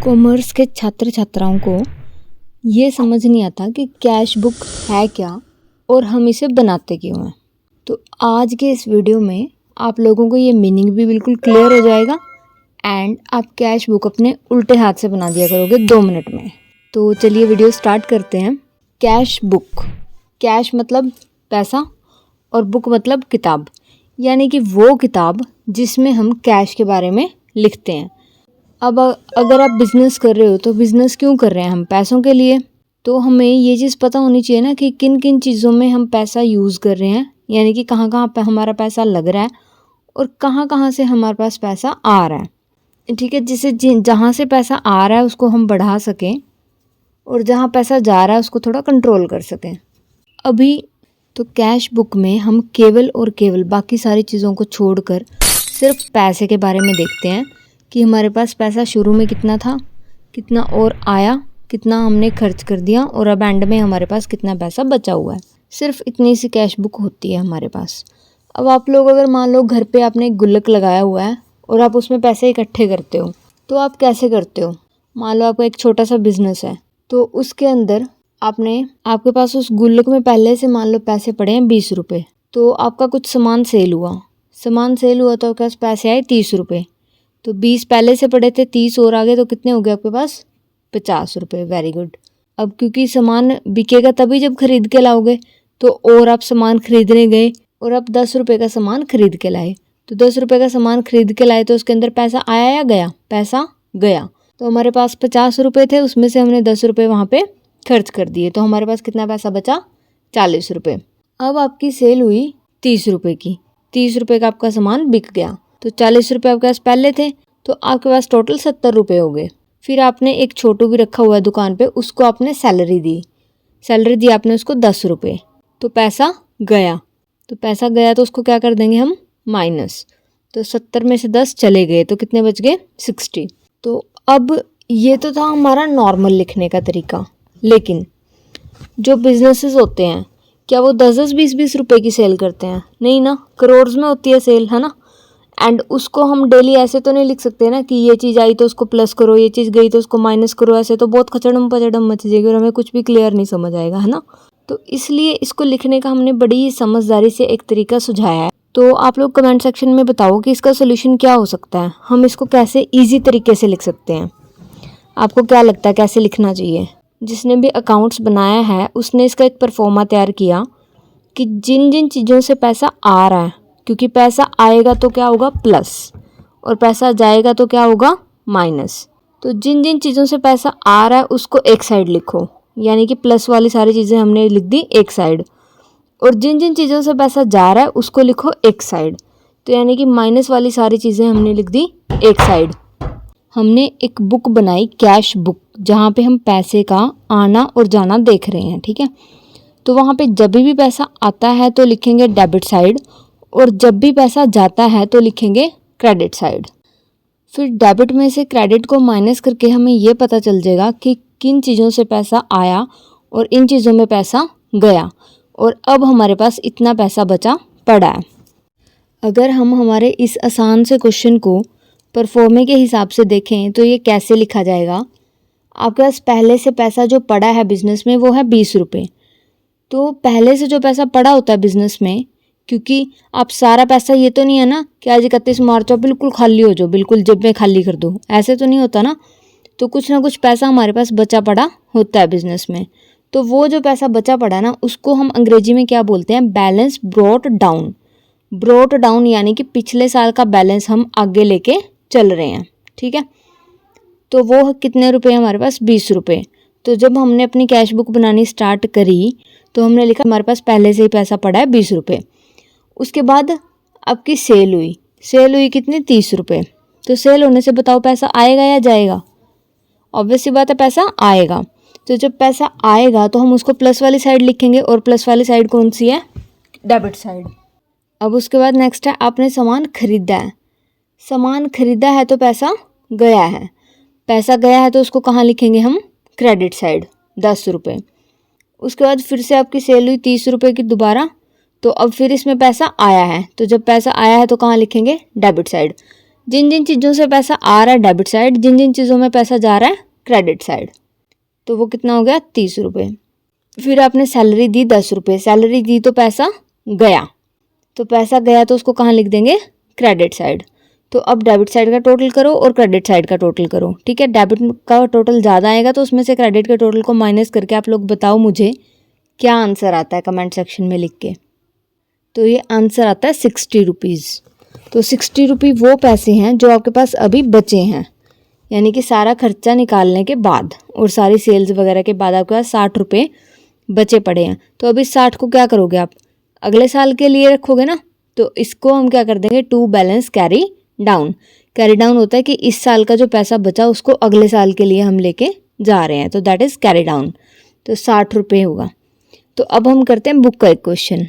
Commerce के छात्र छात्राओं को ये समझ नहीं आता कि कैश बुक है क्या और हम इसे बनाते क्यों हैं। तो आज के इस वीडियो में आप लोगों को ये मीनिंग भी बिल्कुल क्लियर हो जाएगा एंड आप कैश बुक अपने उल्टे हाथ से बना दिया करोगे 2 मिनट में। तो चलिए वीडियो स्टार्ट करते हैं। कैश बुक, कैश मतलब पैसा और बुक मतलब किताब, यानी कि वो किताब जिसमें हम कैश के बारे में लिखते हैं। अब अगर आप बिज़नेस कर रहे हो तो बिज़नेस क्यों कर रहे हैं? हम पैसों के लिए। तो हमें ये चीज़ पता होनी चाहिए ना कि किन किन चीज़ों में हम पैसा यूज़ कर रहे हैं, यानी कि कहाँ कहाँ पे हमारा पैसा लग रहा है और कहाँ कहाँ से हमारे पास पैसा आ रहा है। ठीक है, जिससे जहाँ से पैसा आ रहा है उसको हम बढ़ा सकें और जहाँ पैसा जा रहा है उसको थोड़ा कंट्रोल कर सकें। अभी तो कैश बुक में हम केवल और केवल बाकी सारी चीज़ों को छोड़कर सिर्फ पैसे के बारे में देखते हैं कि हमारे पास पैसा शुरू में कितना था, कितना और आया, कितना हमने खर्च कर दिया और अब एंड में हमारे पास कितना पैसा बचा हुआ है। सिर्फ इतनी सी कैश बुक होती है हमारे पास। अब आप लोग अगर मान लो घर पे आपने एक गुल्लक लगाया हुआ है और आप उसमें पैसे इकट्ठे करते हो, तो आप कैसे करते हो? मान लो आपका एक छोटा सा बिजनेस है, तो उसके अंदर आपके पास उस गुल्लक में पहले से मान लो पैसे पड़े हैं 20 रुपये। तो आपका कुछ सामान सेल हुआ तो आपके पास पैसे आए 30 रुपये। तो 20 पहले से पड़े थे, 30 और आगे, तो कितने हो गए आपके पास? 50 रुपये। Very good. अब क्योंकि सामान बिकेगा तभी जब खरीद के लाओगे, तो और आप सामान खरीदने गए और आप 10 रुपये का सामान खरीद के लाए। तो 10 रुपये का सामान खरीद के लाए तो उसके अंदर पैसा आया या गया? पैसा गया। तो हमारे पास 50 रुपये थे, उसमें से हमने 10 रुपये वहाँ पे खर्च कर दिए, तो हमारे पास कितना पैसा बचा? 40 रुपये। अब आपकी सेल हुई 30 रुपये की, 30 रुपये का आपका सामान बिक गया, तो 40 रुपये आपके पास पहले थे, तो आपके पास टोटल 70 रुपये हो गए। फिर आपने एक छोटू भी रखा हुआ है दुकान पे, उसको आपने सैलरी दी आपने उसको 10 रुपये, तो पैसा गया। तो उसको क्या कर देंगे हम? माइनस। तो 70 में से 10 चले गए, तो कितने बच गए? 60। तो अब ये तो था हमारा नॉर्मल लिखने का तरीका, लेकिन जो बिजनेसेस होते हैं क्या वो 10-10, 20-20 रुपये की सेल करते हैं? नहीं ना, करोड़ में होती है सेल, है ना। एंड उसको हम डेली ऐसे तो नहीं लिख सकते ना कि ये चीज़ आई तो उसको प्लस करो, ये चीज़ गई तो उसको माइनस करो। ऐसे तो बहुत खचड़म पचड़म मच जाएगी और हमें कुछ भी क्लियर नहीं समझ आएगा, है ना। तो इसलिए इसको लिखने का हमने बड़ी समझदारी से एक तरीका सुझाया है। तो आप लोग कमेंट सेक्शन में बताओ कि इसका सोल्यूशन क्या हो सकता है, हम इसको कैसे ईजी तरीके से लिख सकते हैं। आपको क्या लगता है कैसे लिखना चाहिए? जिसने भी अकाउंट्स बनाया है उसने इसका एक परफॉर्मा तैयार किया कि जिन जिन चीज़ों से पैसा आ रहा है, क्योंकि पैसा आएगा तो क्या होगा? प्लस, और पैसा जाएगा तो क्या होगा? माइनस। तो जिन जिन चीज़ों से पैसा आ रहा है उसको एक साइड लिखो, यानी कि प्लस वाली सारी चीज़ें हमने लिख दी एक साइड, और जिन जिन चीज़ों से पैसा जा रहा है उसको लिखो एक साइड। तो यानी कि माइनस वाली सारी चीज़ें हमने लिख दी एक साइड। हमने एक बुक बनाई, कैश बुक, जहाँ पे हम पैसे का आना और जाना देख रहे हैं, ठीक है। तो वहाँ पे जब भी पैसा आता है तो लिखेंगे डेबिट साइड, और जब भी पैसा जाता है तो लिखेंगे क्रेडिट साइड। फिर डेबिट में से क्रेडिट को माइनस करके हमें ये पता चल जाएगा कि किन चीज़ों से पैसा आया और इन चीज़ों में पैसा गया, और अब हमारे पास इतना पैसा बचा पड़ा है। अगर हम हमारे इस आसान से क्वेश्चन को परफॉर्मे के हिसाब से देखें तो ये कैसे लिखा जाएगा? आपके पास पहले से पैसा जो पड़ा है बिजनेस में वो है 20 रुपये। तो पहले से जो पैसा पड़ा होता है बिजनेस में, क्योंकि आप सारा पैसा, ये तो नहीं है ना कि आज 31 मार्च बिल्कुल खाली हो जाओ, बिल्कुल जेब में खाली कर दो, ऐसे तो नहीं होता ना। तो कुछ ना कुछ पैसा हमारे पास बचा पड़ा होता है बिजनेस में। तो वो जो पैसा बचा पड़ा ना उसको हम अंग्रेजी में क्या बोलते हैं? Balance brought down. Brought down यानी कि पिछले साल का बैलेंस हम आगे लेके चल रहे हैं, ठीक है। तो वो कितने रुपए हमारे पास? 20 रुपये। तो जब हमने अपनी कैश बुक बनानी स्टार्ट करी तो हमने लिखा हमारे पास पहले से ही पैसा पड़ा है 20 रुपये। उसके बाद आपकी सेल हुई कितनी? 30 रुपये। तो सेल होने से बताओ पैसा आएगा या जाएगा? ऑब्वियस सी बात है, पैसा आएगा। तो जब पैसा आएगा तो हम उसको प्लस वाली साइड लिखेंगे, और प्लस वाली साइड कौन सी है? Debit side. अब उसके बाद नेक्स्ट है, आपने सामान खरीदा है तो पैसा गया है, तो उसको कहाँ लिखेंगे हम? क्रेडिट साइड, 10 रुपये। उसके बाद फिर से आपकी सेल हुई 30 रुपये की दोबारा, तो अब फिर इसमें पैसा आया है, तो जब पैसा आया है तो कहाँ लिखेंगे? Debit side. जिन जिन चीज़ों से पैसा आ रहा है डेबिट साइड, जिन जिन चीज़ों में पैसा जा रहा है क्रेडिट साइड। तो वो कितना हो गया 30 रुपये। फिर आपने सैलरी दी 10 रुपये, सैलरी दी तो पैसा गया, तो पैसा गया तो उसको कहाँ लिख देंगे क्रेडिट साइड। तो अब डेबिट साइड का टोटल करो और क्रेडिट साइड का टोटल करो। ठीक है, डेबिट का टोटल ज़्यादा आएगा तो उसमें से क्रेडिट के टोटल को माइनस करके आप लोग बताओ मुझे क्या आंसर आता है कमेंट सेक्शन में लिख के। तो ये आंसर आता है 60 रुपीज़। तो 60 रुपये वो पैसे हैं जो आपके पास अभी बचे हैं, यानी कि सारा खर्चा निकालने के बाद और सारी सेल्स वगैरह के बाद आपके पास 60 रुपये बचे पड़े हैं। तो अभी 60 को क्या करोगे आप, अगले साल के लिए रखोगे ना। तो इसको हम क्या कर देंगे, to balance carry down. Carry down होता है कि इस साल का जो पैसा बचा उसको अगले साल के लिए हम लेके जा रहे हैं, तो दैट इज़ कैरी डाउन। तो 60 रुपये होगा। तो अब हम करते हैं बुक का एक क्वेश्चन।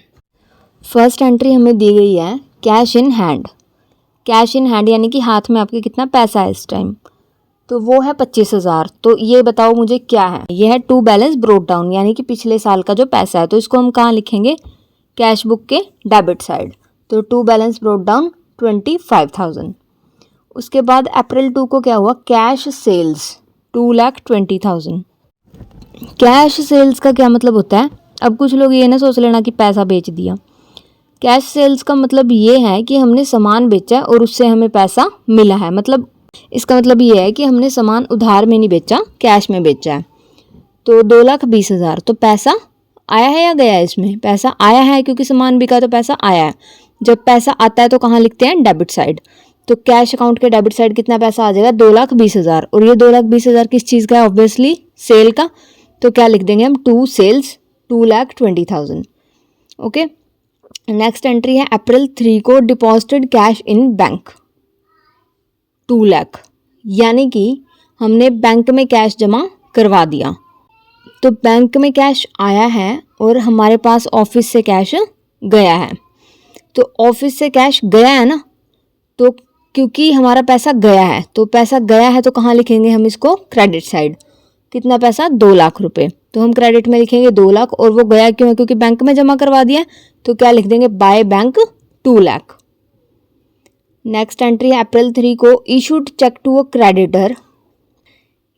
फर्स्ट एंट्री हमें दी गई है cash in hand. Cash in hand यानी कि हाथ में आपके कितना पैसा है इस टाइम, तो वो है 25,000। तो ये बताओ मुझे क्या है, ये है टू बैलेंस ब्रोट डाउन, यानी कि पिछले साल का जो पैसा है। तो इसको हम कहाँ लिखेंगे, कैश बुक के डेबिट साइड। तो टू बैलेंस ब्रोट डाउन 25,000। उसके बाद अप्रैल 2 को क्या हुआ, कैश सेल्स 2,20,000। कैश सेल्स का क्या मतलब होता है, अब कुछ लोग ये ना सोच लेना कि पैसा बेच दिया। कैश सेल्स का मतलब ये है कि हमने सामान बेचा और उससे हमें पैसा मिला है। मतलब इसका मतलब ये है कि हमने सामान उधार में नहीं बेचा, कैश में बेचा है। तो 2,20,000, तो पैसा आया है या गया है, इसमें पैसा आया है क्योंकि सामान बिका तो पैसा आया है। जब पैसा आता है तो कहाँ लिखते हैं, डेबिट साइड। तो कैश अकाउंट के डेबिट साइड कितना पैसा आ जाएगा, 2,20,000। और ये 2,20,000 किस चीज़ का है, ऑब्वियसली सेल का। तो क्या लिख देंगे हम, to sales 2,20,000। Okay, next entry है अप्रैल 3 को deposited cash in bank 2 lakh, यानी कि हमने बैंक में कैश जमा करवा दिया। तो बैंक में कैश आया है और हमारे पास ऑफिस से कैश गया है। तो ऑफिस से कैश गया है ना, तो क्योंकि हमारा पैसा गया है, तो पैसा गया है तो कहाँ लिखेंगे हम इसको, क्रेडिट साइड। कितना पैसा, 2 लाख रुपए। तो हम क्रेडिट में लिखेंगे 2 लाख, और वो गया क्यों है, क्योंकि बैंक में जमा करवा दिया। तो क्या लिख देंगे, by bank 2 lakh. Next entry है अप्रैल 3 को issued cheque to a creditor,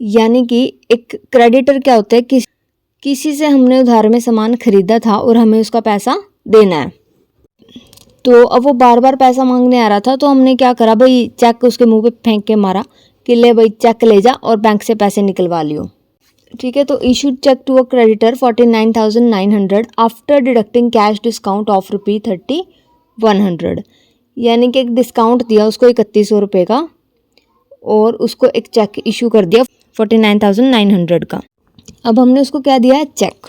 यानी कि एक क्रेडिटर क्या होता है, किसी से हमने उधार में सामान खरीदा था और हमें उसका पैसा देना है। तो अब वो बार बार पैसा मांगने आ रहा था, तो हमने क्या करा भाई, चेक उसके मुंह पे फेंक के मारा कि ले भाई चेक ले जा और बैंक से पैसे निकलवा लियो। ठीक है, तो issued cheque to a creditor 49,900 after deducting cash discount of ₹30,100, यानी कि एक डिस्काउंट दिया उसको 3,100 रुपये का और उसको एक चेक इशू कर दिया 49,900 का। अब हमने उसको क्या दिया है, चेक।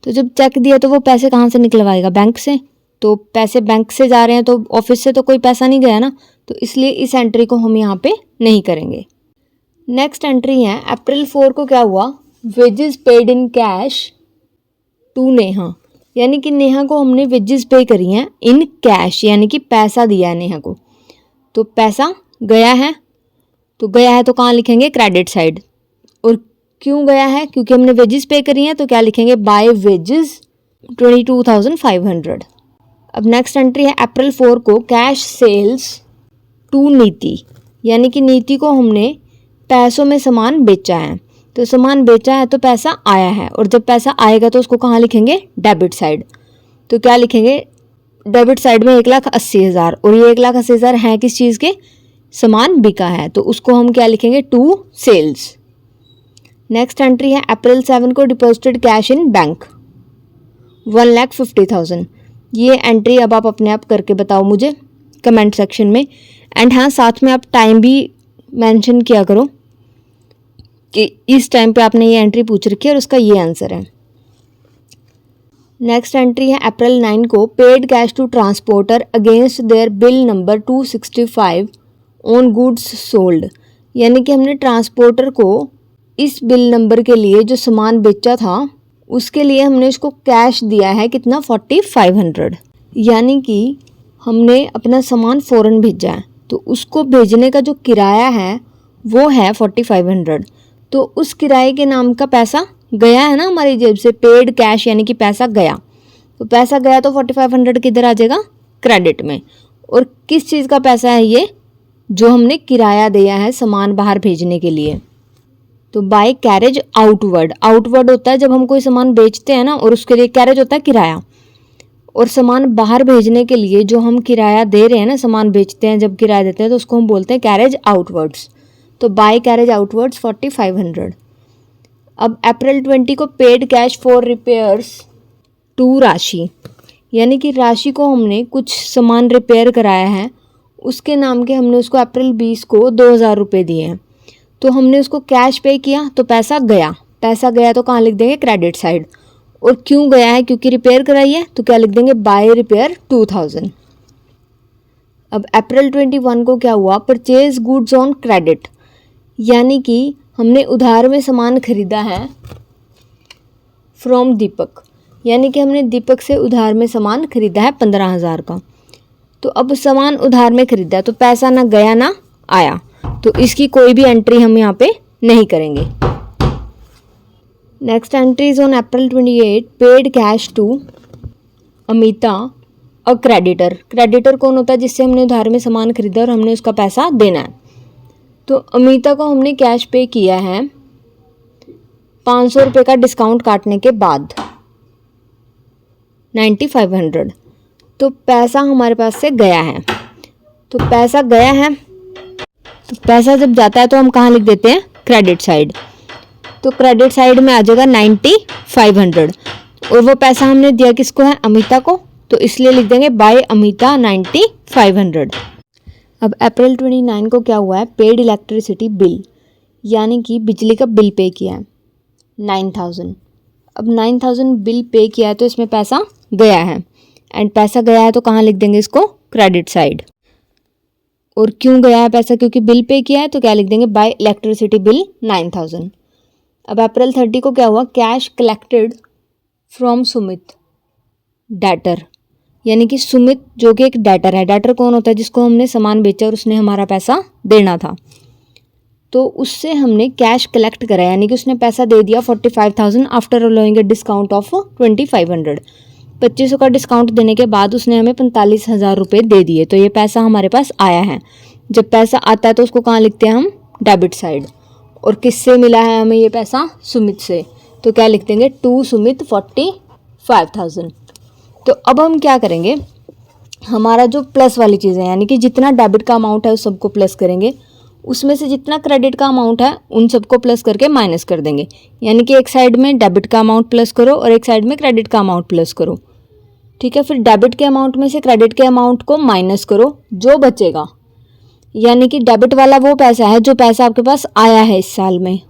तो जब चेक दिया तो वो पैसे कहाँ से निकलवाएगा, बैंक से। तो पैसे बैंक से जा रहे हैं तो ऑफिस से तो कोई पैसा नहीं गया ना, तो इसलिए इस एंट्री को हम यहाँ पे नहीं करेंगे। नेक्स्ट एंट्री है अप्रैल 4 को क्या हुआ, wages paid in cash to Neha, यानी कि नेहा को हमने वेजेस पे करी हैं इन कैश, यानी कि पैसा दिया है नेहा को। तो पैसा गया है, तो गया है तो कहाँ लिखेंगे, क्रेडिट साइड। और क्यों गया है, क्योंकि हमने वेजेस पे करी हैं, तो क्या लिखेंगे, बाय वेजेस 22,500। अब नेक्स्ट एंट्री है अप्रैल 4 को कैश सेल्स टू नीति, यानी कि नीति को हमने पैसों में सामान बेचा है। तो सामान बेचा है तो पैसा आया है, और जब पैसा आएगा तो उसको कहाँ लिखेंगे, डेबिट साइड। तो क्या लिखेंगे, डेबिट साइड में 1,80,000, और ये 1,80,000 है किस चीज़ के, सामान बिका है, तो उसको हम क्या लिखेंगे, टू सेल्स। नेक्स्ट एंट्री है अप्रैल 7 को डिपॉजिटेड कैश इन बैंक 1,50,000। ये एंट्री अब आप अपने आप करके बताओ मुझे कमेंट सेक्शन में। एंड हाँ, साथ में आप टाइम भी मेंशन किया करो कि इस टाइम पे आपने ये एंट्री पूछ रखी है और उसका ये आंसर है। नेक्स्ट एंट्री है अप्रैल 9 को paid cash to transporter against their bill number 265 on goods sold, यानी कि हमने ट्रांसपोर्टर को इस बिल नंबर के लिए जो सामान बेचा था उसके लिए हमने उसको कैश दिया है कितना, 4,500, यानी कि हमने अपना सामान फ़ौरन भेजा है, तो उसको भेजने का जो किराया है वो है 4,500। तो उस किराए के नाम का पैसा गया है ना हमारी जेब से, पेड कैश यानी कि पैसा गया। तो पैसा गया तो 4,500 किधर आ जाएगा, क्रेडिट में। और किस चीज़ का पैसा है ये, जो हमने किराया दिया है सामान बाहर भेजने के लिए। तो बाय कैरेज आउटवर्ड, आउटवर्ड होता है जब हम कोई सामान बेचते हैं ना, और उसके लिए कैरेज होता है किराया। और सामान बाहर भेजने के लिए जो हम किराया दे रहे हैं ना, सामान बेचते हैं जब किराया देते हैं तो उसको हम बोलते हैं कैरेज आउटवर्ड्स। तो बाय कैरेज आउटवर्ड्स 4500। अब अप्रैल 20 को paid cash for repairs to Rashi, यानी कि राशि को हमने कुछ सामान रिपेयर कराया है, उसके नाम के हमने उसको अप्रैल 20 को 2000 रुपये दिए हैं। तो हमने उसको कैश पे किया तो पैसा गया, पैसा गया तो कहाँ लिख देंगे, क्रेडिट साइड। और क्यों गया है, क्योंकि रिपेयर कराई है, तो क्या लिख देंगे, बाय रिपेयर 2000। अब अप्रैल 21 को क्या हुआ, परचेज गुड्स ऑन क्रेडिट, यानी कि हमने उधार में सामान खरीदा है फ्रॉम दीपक, यानी कि हमने दीपक से उधार में सामान खरीदा है 15,000 का। तो अब सामान उधार में खरीदा है तो पैसा ना गया ना आया, तो इसकी कोई भी एंट्री हम यहाँ पे नहीं करेंगे। Next entry is on April 28 paid cash to Amita a creditor. Creditor कौन होता है, जिससे हमने उधार में सामान खरीदा और हमने उसका पैसा देना है। तो अमिता को हमने कैश पे किया है 500 रुपये का डिस्काउंट काटने के बाद 9500। तो पैसा हमारे पास से गया है। तो पैसा गया है, तो पैसा जब जाता है तो हम कहाँ लिख देते हैं, क्रेडिट साइड। तो क्रेडिट साइड में आ जाएगा 9500, और वो पैसा हमने दिया किसको है, अमिता को, तो इसलिए लिख देंगे बाय अमिता 9500। अब अप्रैल 29 को क्या हुआ है, पेड इलेक्ट्रिसिटी बिल, यानी कि बिजली का बिल पे किया है 9000। अब 9000 बिल पे किया है तो इसमें पैसा गया है, एंड पैसा गया है तो कहाँ लिख देंगे इसको, क्रेडिट साइड। और क्यों गया है पैसा, क्योंकि बिल पे किया है, तो क्या लिख देंगे, बाय इलेक्ट्रिसिटी बिल 9000। अब अप्रैल 30 को क्या हुआ, cash collected from Sumit debtor, यानी कि सुमित जो कि एक डेटर है। डेटर कौन होता है, जिसको हमने सामान बेचा और उसने हमारा पैसा देना था, तो उससे हमने कैश कलेक्ट करा, यानी कि उसने पैसा दे दिया 45,000 after allowing a discount of 2500। 2500 का डिस्काउंट देने के बाद उसने हमें 45,000 रुपये दे दिए, तो ये पैसा हमारे पास आया है। जब पैसा आता है तो उसको कहाँ लिखते हैं हम, डेबिट साइड। और किससे मिला है हमें ये पैसा, सुमित से, तो क्या लिख देंगे, टू सुमित 45,000। तो अब हम क्या करेंगे, हमारा जो प्लस वाली चीज़ है, यानी कि जितना डेबिट का अमाउंट है उस सबको प्लस करेंगे, उसमें से जितना क्रेडिट का अमाउंट है उन सबको प्लस करके माइनस कर देंगे। यानी कि एक साइड में डेबिट का अमाउंट प्लस करो और एक साइड में क्रेडिट का अमाउंट प्लस करो, ठीक है। फिर डेबिट के अमाउंट में से क्रेडिट के अमाउंट को माइनस करो, जो बचेगा, यानी कि डेबिट वाला वो पैसा है जो पैसा आपके पास आया है इस साल में,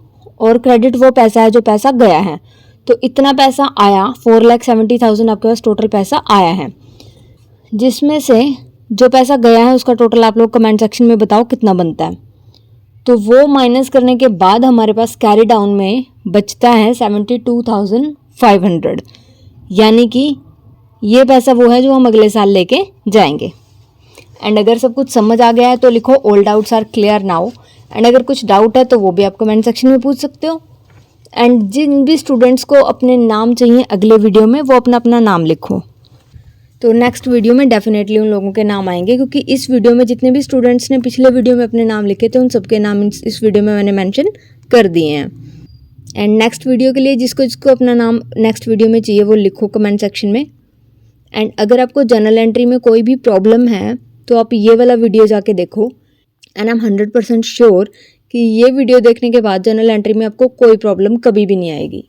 और क्रेडिट वो पैसा है जो पैसा गया है। तो इतना पैसा आया, 4,70,000 आपके पास टोटल पैसा आया है, जिसमें से जो पैसा गया है उसका टोटल आप लोग कमेंट सेक्शन में बताओ कितना बनता है। तो वो माइनस करने के बाद हमारे पास कैरी डाउन में बचता है 72,500, यानी कि ये पैसा वो है जो हम अगले साल लेके जाएंगे। एंड अगर सब कुछ समझ आ गया है तो लिखो all doubts are clear now. And अगर कुछ डाउट है तो वो भी आप कमेंट सेक्शन में पूछ सकते हो। एंड जिन भी स्टूडेंट्स को अपने नाम चाहिए अगले वीडियो में, वो अपना अपना नाम लिखो। तो नेक्स्ट वीडियो में डेफिनेटली उन लोगों के नाम आएंगे, क्योंकि इस वीडियो में जितने भी स्टूडेंट्स ने पिछले वीडियो में अपने नाम लिखे थे उन सबके नाम इस वीडियो में मैंने मेंशन कर दिए हैं। एंड नेक्स्ट वीडियो के लिए जिसको अपना नाम नेक्स्ट वीडियो में चाहिए वो लिखो कमेंट सेक्शन में। एंड अगर आपको जर्नल एंट्री में कोई भी प्रॉब्लम है तो आप ये वाला वीडियो जाके देखो, एंड आई एम 100% श्योर कि ये वीडियो देखने के बाद जर्नल एंट्री में आपको कोई प्रॉब्लम कभी भी नहीं आएगी।